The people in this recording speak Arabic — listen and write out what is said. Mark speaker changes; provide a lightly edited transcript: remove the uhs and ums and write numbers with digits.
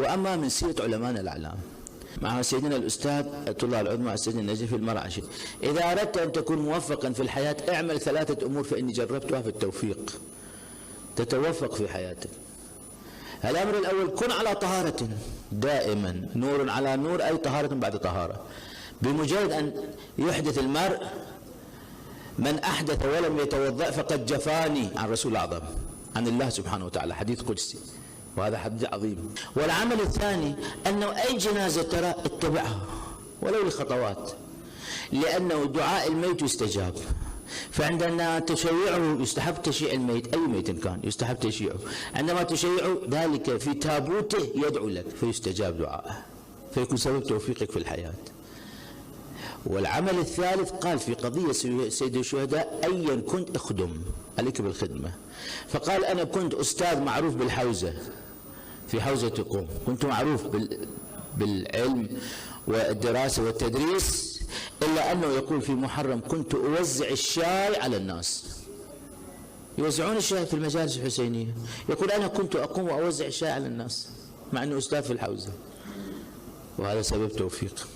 Speaker 1: وأما من سيرة علمائنا الأعلام مع سيدنا الأستاذ الله العظمى السيد النجفي المرعشي: إذا أردت أن تكون موفقا في الحياة اعمل 3 أمور فإني جربتها في التوفيق تتوفق في حياتك. الأمر الأول: كن على طهارة دائما، نور على نور، أي طهارة بعد طهارة. بمجرد أن يحدث المرء: من أحدث ولم يتوضأ فقد جفاني، عن رسول الأعظم، عن الله سبحانه وتعالى، حديث قدسي، وهذا حديث عظيم. والعمل الثاني أنه أي جنازة ترى اتبعها ولو لخطوات، لأنه دعاء الميت يستجاب. فعندما تشيعه يستحب تشييع الميت، أي ميت كان يستحب تشييعه، عندما تشيعه ذلك في تابوته يدعو لك فيستجاب دعاءه، فيكون سبب توفيقك في الحياة. والعمل الثالث قال في قضية سيد الشهداء: أيا كنت اخدم، عليك بالخدمة. فقال: أنا كنت أستاذ معروف بالحوزة، في حوزة قوم، كنت معروف بالعلم والدراسة والتدريس، إلا أنه يقول في محرم: كنت أوزع الشاي على الناس، يوزعون الشاي في المجالس الحسينية، يقول: أنا كنت أقوم وأوزع الشاي على الناس، مع أنه أستاذ في الحوزة. وهذا سبب توفيق.